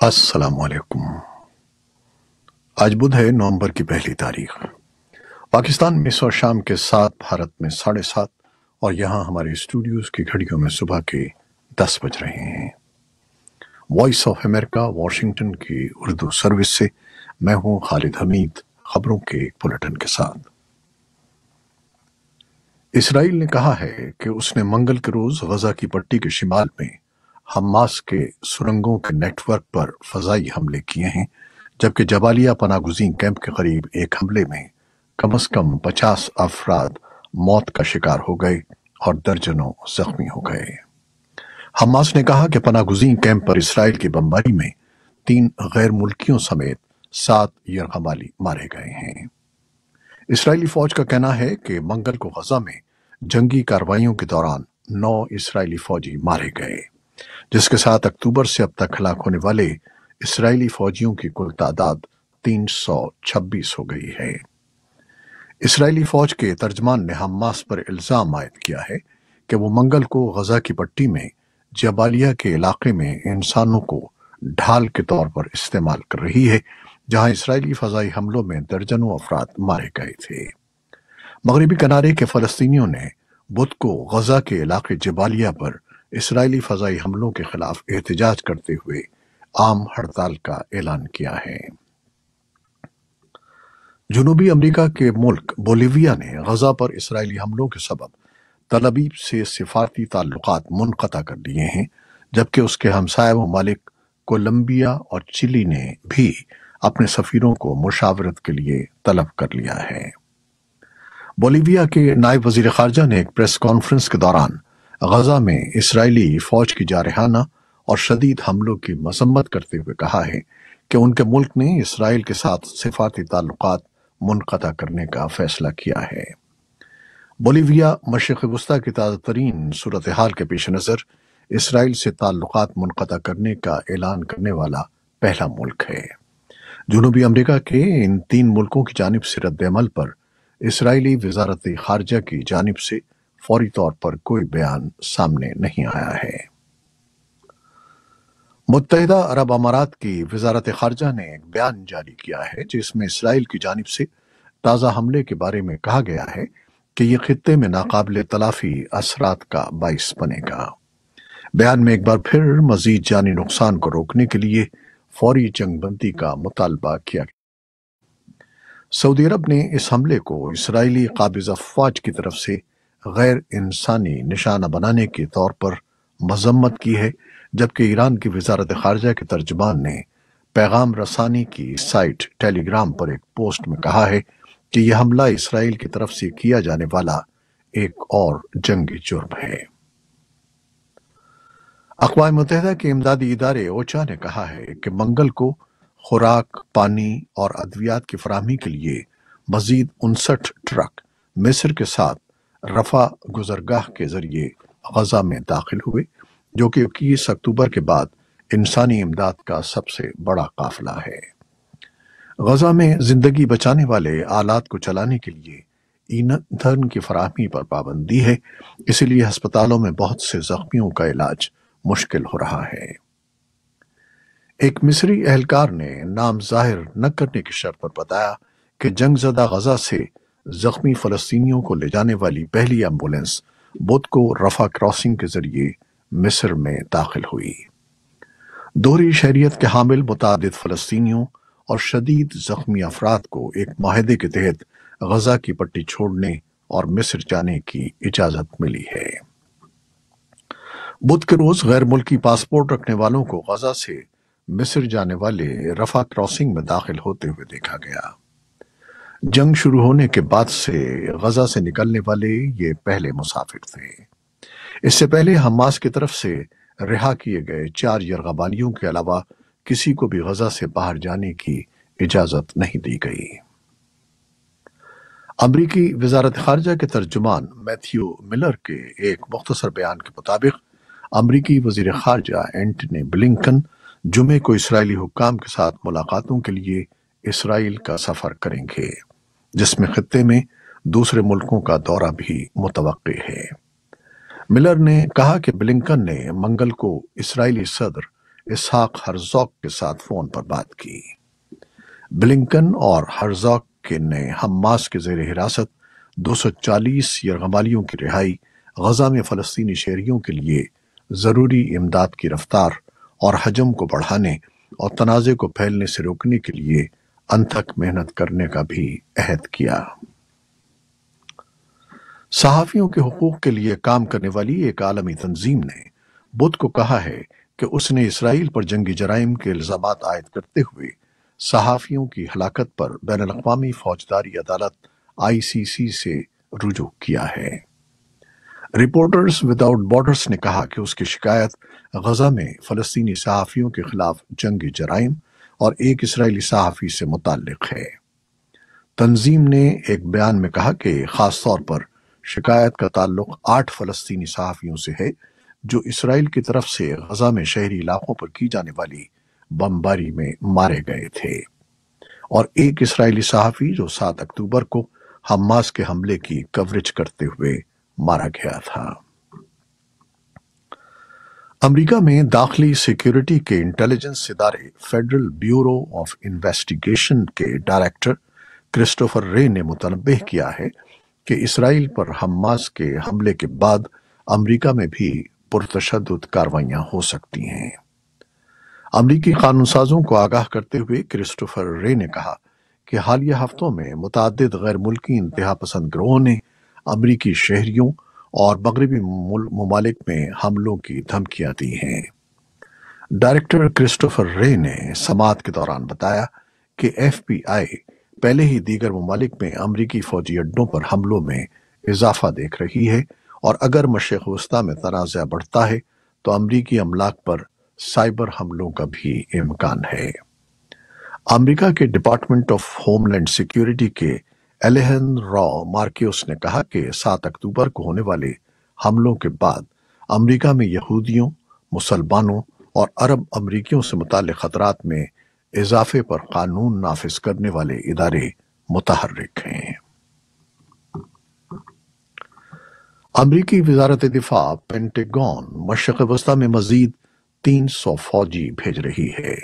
السلام علیکم۔ آج بدھ ہے، نومبر کی پہلی تاریخ۔ پاکستان میں اس وقت شام کے 7، بھارت میں 7:30، اور یہاں ہمارے اسٹوڈیوز کی گھڑیوں میں صبح کے 10 بج رہے ہیں۔ وائس آف امریکہ واشنگٹن کی اردو سروس سے میں ہوں خالد حمید، خبروں کے ایک بلیٹن کے ساتھ۔ اسرائیل نے کہا ہے کہ اس نے منگل کے روز غزہ کی پٹی کے شمال میں حماس کے سرنگوں کے نیٹ ورک پر فضائی حملے کیے ہیں، جبکہ جبالیہ پناہ گزین کیمپ کے قریب ایک حملے میں کم از کم 50 افراد موت کا شکار ہو گئے اور درجنوں زخمی ہو گئے۔ حماس نے کہا کہ پناہ گزین کیمپ پر اسرائیل کی بمباری میں 3 غیر ملکیوں سمیت 7 یرغمالی مارے گئے ہیں۔ اسرائیلی فوج کا کہنا ہے کہ منگل کو غزہ میں جنگی کارروائیوں کے دوران 9 اسرائیلی فوجی مارے گئے، جس کے ساتھ اکتوبر سے اب تک ہلاک ہونے والے اسرائیلی فوجیوں کی کل تعداد 326 ہو گئی ہے۔ اسرائیلی فوج کے ترجمان نے حماس پر الزام عائد کیا ہے کہ وہ منگل کو غزہ کی پٹی میں جبالیہ کے علاقے میں انسانوں کو ڈھال کے طور پر استعمال کر رہی ہے، جہاں اسرائیلی فضائی حملوں میں درجنوں افراد مارے گئے تھے۔ مغربی کنارے کے فلسطینیوں نے بدھ کو غزہ کے علاقے جبالیہ پر اسرائیلی فضائی حملوں کے خلاف احتجاج کرتے ہوئے عام ہڑتال کا اعلان کیا ہے۔ جنوبی امریکہ کے ملک بولیویا نے غزہ پر اسرائیلی حملوں کے سبب تل ابیب سے سفارتی تعلقات منقطع کر دیے ہیں، جبکہ اس کے ہمسایہ ممالک کولمبیا اور چلی نے بھی اپنے سفیروں کو مشاورت کے لیے طلب کر لیا ہے۔ بولیویا کے نائب وزیر خارجہ نے ایک پریس کانفرنس کے دوران غزہ میں اسرائیلی فوج کی جارحانہ اور شدید حملوں کی مذمت کرتے ہوئے کہا ہے کہ ان کے ملک نے اسرائیل کے ساتھ سفارتی تعلقات منقطع کرنے کا فیصلہ کیا ہے۔ بولیویا مشرق وسطی کی تازہ ترین صورتحال کے پیش نظر اسرائیل سے تعلقات منقطع کرنے کا اعلان کرنے والا پہلا ملک ہے۔ جنوبی امریکہ کے ان 3 ملکوں کی جانب سے رد عمل پر اسرائیلی وزارت خارجہ کی جانب سے فوری طور پر کوئی بیان سامنے نہیں آیا ہے۔ متحدہ عرب امارات کی وزارت خارجہ نے ایک بیان جاری کیا ہے جس میں اسرائیل کی جانب سے تازہ حملے کے بارے میں کہا گیا ہے کہ یہ خطے میں ناقابل تلافی اثرات کا باعث بنے گا۔ بیان میں ایک بار پھر مزید جانی نقصان کو روکنے کے لیے فوری جنگ بندی کا مطالبہ کیا گیا۔ سعودی عرب نے اس حملے کو اسرائیلی قابض افواج کی طرف سے غیر انسانی نشانہ بنانے کے طور پر مذمت کی ہے، جبکہ ایران کی وزارت خارجہ کے ترجمان نے پیغام رسانی کی سائٹ ٹیلی گرام پر ایک پوسٹ میں کہا ہے کہ یہ حملہ اسرائیل کی طرف سے کیا جانے والا ایک اور جنگی جرم ہے۔ اقوام متحدہ کے امدادی ادارے اوچا نے کہا ہے کہ منگل کو خوراک، پانی اور ادویات کی فراہمی کے لیے مزید 59 ٹرک مصر کے ساتھ رفح گزرگاہ کے ذریعے غزہ میں داخل ہوئے، جو کہ 21 اکتوبر کے بعد انسانی امداد کا سب سے بڑا قافلہ ہے۔ غزہ میں زندگی بچانے والے آلات کو چلانے کے لیے ایندھن کی فراہمی پر پابندی ہے، اسی لیے ہسپتالوں میں بہت سے زخمیوں کا علاج مشکل ہو رہا ہے۔ ایک مصری اہلکار نے نام ظاہر نہ کرنے کی شرط پر بتایا کہ جنگ زدہ غزہ سے زخمی فلسطینیوں کو لے جانے والی پہلی ایمبولینس بدھ کو رفح کراسنگ کے ذریعے مصر میں داخل ہوئی۔ دوہری شہریت کے حامل متعدد فلسطینیوں اور شدید زخمی افراد کو ایک معاہدے کے تحت غزہ کی پٹی چھوڑنے اور مصر جانے کی اجازت ملی ہے۔ بدھ کے روز غیر ملکی پاسپورٹ رکھنے والوں کو غزہ سے مصر جانے والے رفح کراسنگ میں داخل ہوتے ہوئے دیکھا گیا۔ جنگ شروع ہونے کے بعد سے غزہ سے نکلنے والے یہ پہلے مسافر تھے۔ اس سے پہلے حماس کی طرف سے رہا کیے گئے 4 یرغمالیوں کے علاوہ کسی کو بھی غزہ سے باہر جانے کی اجازت نہیں دی گئی۔ امریکی وزارت خارجہ کے ترجمان میتھیو ملر کے ایک مختصر بیان کے مطابق امریکی وزیر خارجہ اینٹنی بلنکن جمعے کو اسرائیلی حکام کے ساتھ ملاقاتوں کے لیے اسرائیل کا سفر کریں گے، جس میں خطے میں دوسرے ملکوں کا دورہ بھی متوقع ہے۔ ملر نے کہا کہ بلنکن نے منگل کو اسرائیلی صدر اسحاق ہرزوگ کے ساتھ فون پر بات کی۔ بلنکن اور ہرزوگ نے حماس کے زیر حراست 240 یرغمالیوں کی رہائی، غزہ میں فلسطینی شہریوں کے لیے ضروری امداد کی رفتار اور حجم کو بڑھانے اور تنازع کو پھیلنے سے روکنے کے لیے انتھک محنت کرنے کا بھی عہد کیا۔ صحافیوں کے حقوق کے لیے کام کرنے والی ایک عالمی تنظیم نے بدھ کو کہا ہے کہ اس نے اسرائیل پر جنگی جرائم کے الزامات عائد کرتے ہوئے صحافیوں کی ہلاکت پر بین الاقوامی فوجداری عدالت ICC سے رجوع کیا ہے۔ رپورٹرز وداؤٹ بارڈرز نے کہا کہ اس کی شکایت غزہ میں فلسطینی صحافیوں کے خلاف جنگی جرائم اور ایک اسرائیلی صحافی سے متعلق ہے۔ تنظیم نے ایک بیان میں کہا کہ خاص طور پر شکایت کا تعلق 8 فلسطینی صحافیوں سے ہے جو اسرائیل کی طرف سے غزہ میں شہری علاقوں پر کی جانے والی بمباری میں مارے گئے تھے، اور ایک اسرائیلی صحافی جو 7 اکتوبر کو حماس کے حملے کی کوریج کرتے ہوئے مارا گیا تھا۔ امریکہ میں داخلی سیکیورٹی کے انٹیلیجنس ادارے فیڈرل بیورو آف انویسٹیگیشن کے ڈائریکٹر کرسٹوفر رے نے متنبہ کیا ہے کہ اسرائیل پر حماس کے حملے کے بعد امریکہ میں بھی پرتشدد کارروائیاں ہو سکتی ہیں۔ امریکی قانون سازوں کو آگاہ کرتے ہوئے کرسٹوفر رے نے کہا کہ حالیہ ہفتوں میں متعدد غیر ملکی انتہا پسند گروہوں نے امریکی شہریوں اور مغربی ممالک میں حملوں کی دھمکیاں دی ہیں۔ ڈائریکٹر کرسٹوفر رے نے سماعت کے دوران بتایا کہ FBI پہلے ہی دیگر ممالک میں امریکی فوجی اڈوں پر حملوں میں اضافہ دیکھ رہی ہے، اور اگر مشرق وسطیٰ میں تنازع بڑھتا ہے تو امریکی املاک پر سائبر حملوں کا بھی امکان ہے۔ امریکہ کے department of homeland security کے الیہجندرو مارکیوس نے کہا کہ 7 اکتوبر کو ہونے والے حملوں کے بعد امریکہ میں یہودیوں، مسلمانوں اور عرب امریکیوں سے متعلق خطرات میں اضافے پر قانون نافذ کرنے والے ادارے متحرک ہیں۔ امریکی وزارت دفاع پینٹاگون مشرق وسطیٰ میں مزید 300 فوجی بھیج رہی ہے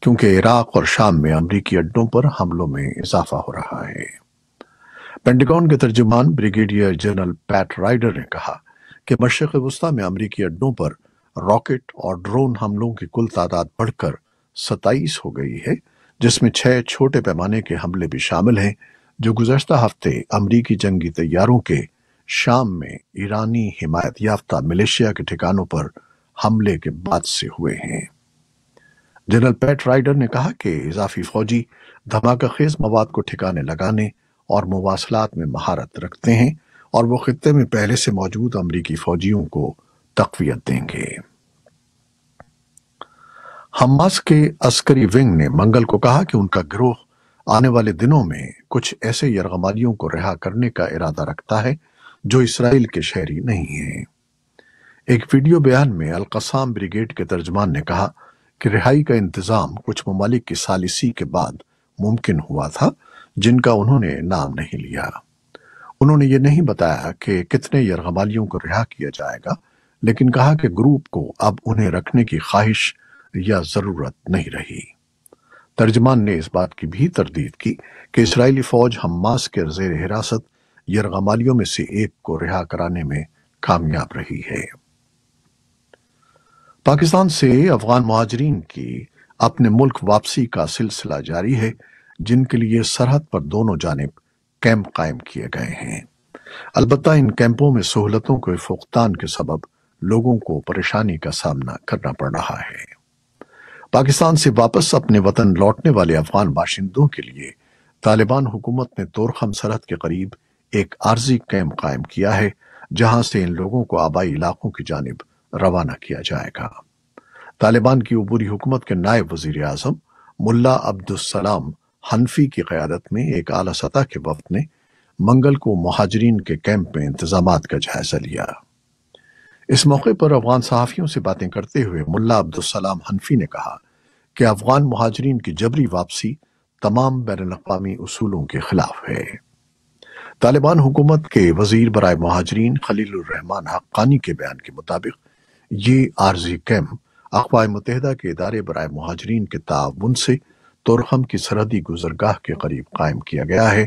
کیونکہ عراق اور شام میں امریکی اڈوں پر حملوں میں اضافہ ہو رہا ہے۔ پینٹاگون کے ترجمان بریگیڈیئر جنرل پیٹ رائڈر نے کہا کہ مشرق وسطیٰ میں امریکی اڈوں پر راکٹ اور ڈرون حملوں کی کل تعداد بڑھ کر 27 ہو گئی ہے، جس میں 6 چھوٹے پیمانے کے حملے بھی شامل ہیں جو گزشتہ ہفتے امریکی جنگی طیاروں کے شام میں ایرانی حمایت یافتہ ملیشیا کے ٹھکانوں پر حملے کے بعد سے ہوئے ہیں۔ جنرل پیٹ رائڈر نے کہا کہ اضافی فوجی دھماکہ خیز مواد کو ٹھکانے لگانے اور مواصلات میں مہارت رکھتے ہیں، اور وہ خطے میں پہلے سے موجود امریکی فوجیوں کو تقویت دیں گے۔ حماس کے عسکری ونگ نے منگل کو کہا کہ ان کا گروہ آنے والے دنوں میں کچھ ایسے یرغمالیوں کو رہا کرنے کا ارادہ رکھتا ہے جو اسرائیل کے شہری نہیں ہیں۔ ایک ویڈیو بیان میں القسام بریگیڈ کے ترجمان نے کہا کہ رہائی کا انتظام کچھ ممالک کی ثالثی کے بعد ممکن ہوا تھا جن کا انہوں نے نام نہیں لیا۔ انہوں نے یہ نہیں بتایا کہ کتنے یرغمالیوں کو رہا کیا جائے گا، لیکن کہا کہ گروپ کو اب انہیں رکھنے کی خواہش یا ضرورت نہیں رہی۔ ترجمان نے اس بات کی بھی تردید کی کہ اسرائیلی فوج حماس کے زیر حراست یرغمالیوں میں سے ایک کو رہا کرانے میں کامیاب رہی ہے۔ پاکستان سے افغان مہاجرین کی اپنے ملک واپسی کا سلسلہ جاری ہے، جن کے لیے سرحد پر دونوں جانب کیمپ قائم کیے گئے ہیں۔ البتہ ان کیمپوں میں سہولتوں کے فقدان کے سبب لوگوں کو پریشانی کا سامنا کرنا پڑ رہا ہے۔ پاکستان سے واپس اپنے وطن لوٹنے والے افغان باشندوں کے لیے طالبان حکومت نے طورخم سرحد کے قریب ایک عارضی کیمپ قائم کیا ہے، جہاں سے ان لوگوں کو آبائی علاقوں کی جانب روانہ کیا جائے گا۔ طالبان کی عبوری حکومت کے نائب وزیر اعظم ملا عبدالسلام حنفی کی قیادت میں ایک اعلیٰ سطح کے وفد نے منگل کو مہاجرین کے کیمپ میں انتظامات کا جائزہ لیا۔ اس موقع پر افغان صحافیوں سے باتیں کرتے ہوئے ملا عبدالسلام حنفی نے کہا کہ افغان مہاجرین کی جبری واپسی تمام بین الاقوامی اصولوں کے خلاف ہے۔ طالبان حکومت کے وزیر برائے مہاجرین خلیل الرحمان حقانی کے بیان کے مطابق یہ عارضی کیمپ اقوام متحدہ کے ادارے برائے مہاجرین کے تعاون سے تورخم کی سرحدی گزرگاہ کے قریب قائم کیا گیا ہے،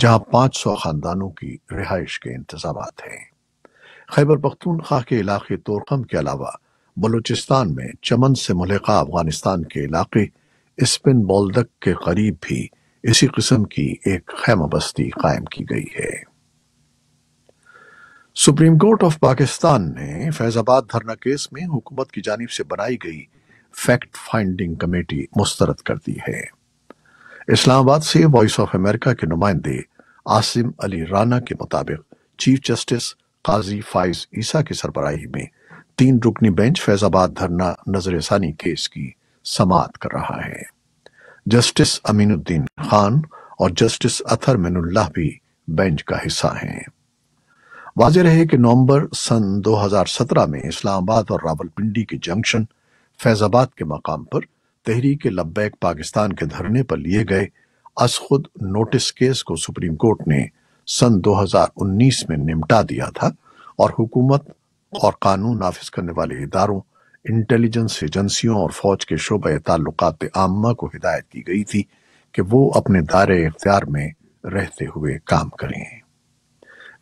جہاں 500 خاندانوں کی رہائش کے انتظامات ہیں۔ خیبر پختونخوا کے علاقے تورخم کے علاوہ بلوچستان میں چمن سے ملحقہ افغانستان کے علاقے اسپن بولدک کے قریب بھی اسی قسم کی ایک خیمہ بستی قائم کی گئی ہے۔ سپریم کورٹ آف پاکستان نے فیض آباد دھرنا کیس میں حکومت کی جانب سے بنائی گئی فیکٹ فائنڈنگ کمیٹی مسترد کر دی ہے۔ اسلام آباد سے وائس آف امریکہ کے نمائندے عاصم علی رانا کے مطابق چیف جسٹس قاضی فائز عیسیٰ کی سربراہی میں 3 رکنی بینچ فیض آباد دھرنا نظر ثانی کیس کی سماعت کر رہا ہے۔ جسٹس امین الدین خان اور جسٹس اطہر من اللہ بھی بینچ کا حصہ ہیں۔ واضح رہے کہ نومبر سن 2017 میں اسلام آباد اور راولپنڈی کے جنکشن فیض آباد کے مقام پر تحریک لبیک پاکستان کے دھرنے پر لیے گئے از خود نوٹس کیس کو سپریم کورٹ نے سن 2019 میں نمٹا دیا تھا اور حکومت اور قانون نافذ کرنے والے اداروں، انٹیلیجنس ایجنسیوں اور فوج کے شعبہ تعلقات عامہ کو ہدایت کی گئی تھی کہ وہ اپنے دائرۂ اختیار میں رہتے ہوئے کام کریں۔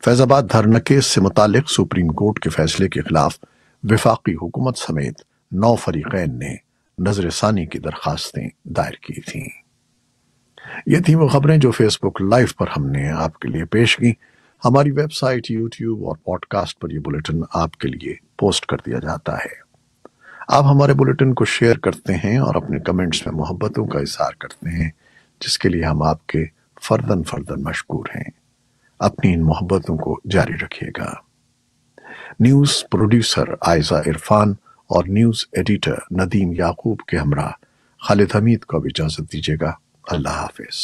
فیض آباد دھرنا کیس سے متعلق سپریم کورٹ کے فیصلے کے خلاف وفاقی حکومت سمیت 9 فریقین نے نظر ثانی کی درخواستیں دائر کی تھیں۔ یہ تھیں وہ خبریں جو فیس بک لائیو پر ہم نے آپ کے لیے پیش کی۔ ہماری ویب سائٹ، یوٹیوب اور پوڈ کاسٹ پر یہ بلیٹن آپ کے لیے پوسٹ کر دیا جاتا ہے۔ آپ ہمارے بلیٹن کو شیئر کرتے ہیں اور اپنے کمنٹس میں محبتوں کا اظہار کرتے ہیں، جس کے لیے ہم آپ کے فرداً مشکور ہیں۔ اپنی ان محبتوں کو جاری رکھیے گا۔ نیوز پروڈیوسر عائزہ عرفان اور نیوز ایڈیٹر ندیم یعقوب کے ہمراہ خالد حمید کو اب اجازت دیجیے گا۔ اللہ حافظ۔